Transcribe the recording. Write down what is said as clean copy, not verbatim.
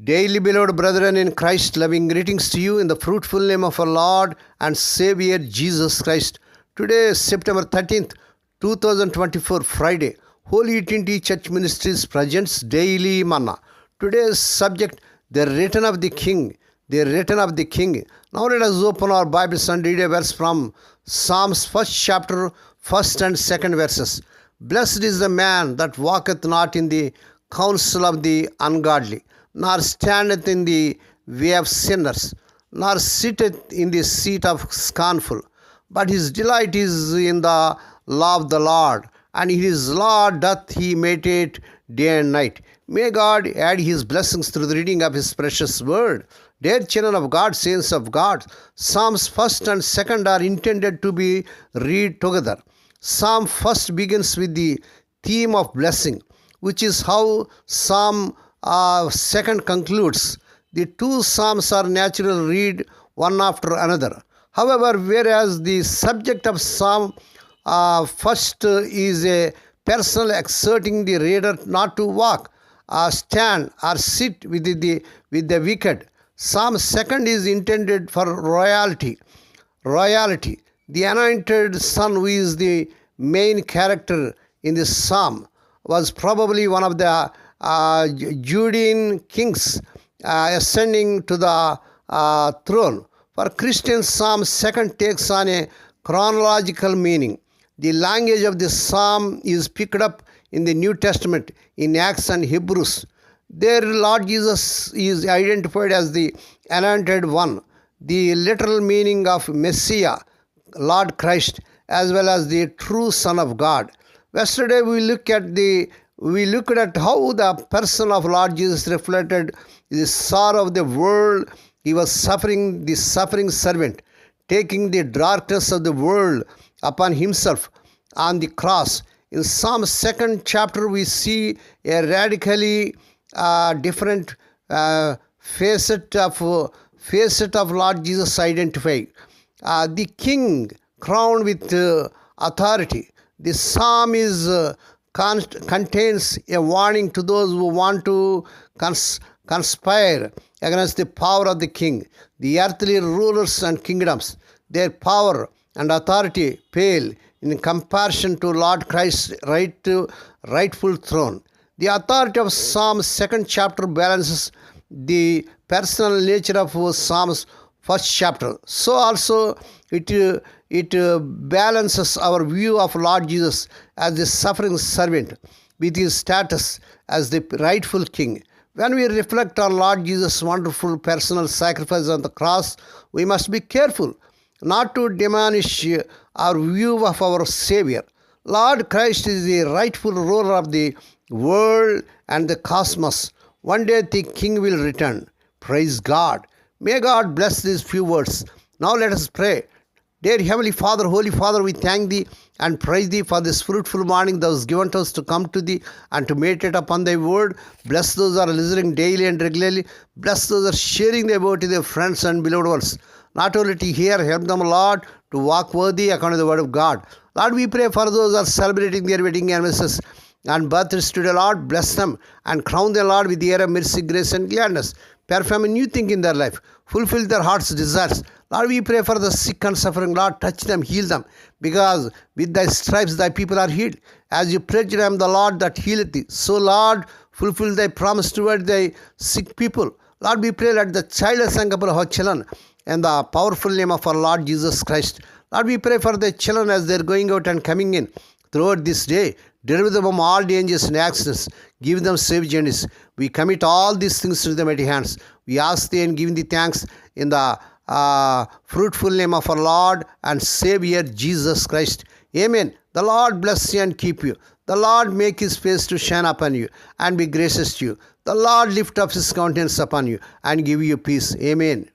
Daily beloved brethren in Christ, loving greetings to you in the fruitful name of our Lord and Savior Jesus Christ. Today is September 13th, 2024, Friday. Holy Trinity Church Ministries presents Daily Manna. Today's subject, the return of the King. The return of the King. Now let us open our Bibles and read a verse from Psalms 1st chapter, 1st and 2nd verses. Blessed is the man that walketh not in the counsel of the ungodly, nor standeth in the way of sinners, nor sitteth in the seat of scornful. But his delight is in the law of the Lord, and in his law doth he meditate day and night. May God add his blessings through the reading of his precious word. Dear children of God, saints of God, Psalms 1st and 2nd are intended to be read together. Psalm 1st begins with the theme of blessing, which is how Psalm 2nd concludes. The two psalms are naturally read one after another. However, whereas the subject of Psalm 1st is a personal exhorting the reader not to walk, stand, or sit with the wicked, Psalm 2nd is intended for royalty. The anointed son, who is the main character in this psalm, was probably one of the Judean kings ascending to the throne. For Christians, Psalm 2nd takes on a chronological meaning. The language of this psalm is picked up in the New Testament in Acts and Hebrews. There, Lord Jesus is identified as the anointed one, the literal meaning of Messiah, Lord Christ, as well as the true Son of God. Yesterday we looked at how the person of Lord Jesus reflected the sorrow of the world. He was suffering, the suffering servant, taking the darkness of the world upon himself on the cross. In Psalm 2nd chapter, we see a radically different facet of Lord Jesus identified. The King crowned with authority. This psalm contains a warning to those who want to conspire against the power of the king. The earthly rulers and kingdoms, their power and authority pale in comparison to Lord Christ's rightful throne. The authority of Psalm 2nd chapter balances the personal nature of Psalm's 1st chapter. So also it balances our view of Lord Jesus as the suffering servant with his status as the rightful king. When we reflect on Lord Jesus' wonderful personal sacrifice on the cross, we must be careful not to diminish our view of our Savior. Lord Christ is the rightful ruler of the world and the cosmos. One day the King will return. Praise God. May God bless these few words. Now let us pray. Dear Heavenly Father, Holy Father, we thank Thee and praise Thee for this fruitful morning that was given to us to come to Thee and to meditate upon Thy word. Bless those who are listening daily and regularly. Bless those who are sharing Thy word to their friends and beloved ones. Not only to hear, help them, Lord, to walk worthy according to the word of God. Lord, we pray for those who are celebrating their wedding anniversaries and birthdays today, Lord. Bless them and crown them, Lord, with the air of mercy, grace, and gladness. Perform a new thing in their life. Fulfill their heart's desires. Lord, we pray for the sick and suffering. Lord, touch them, heal them. Because with Thy stripes, Thy people are healed. As You pledged, I am the Lord that healeth thee. So, Lord, fulfill Thy promise toward Thy sick people. Lord, we pray that the childless and couple of our children in the powerful name of our Lord Jesus Christ. Lord, we pray for the children as they are going out and coming in throughout this day. Deliver them from all dangers and accidents. Give them safe journeys. We commit all these things to the mighty hands. We ask Thee and give Thee thanks in the fruitful name of our Lord and Savior Jesus Christ. Amen. The Lord bless you and keep you. The Lord make His face to shine upon you and be gracious to you. The Lord lift up His countenance upon you and give you peace. Amen.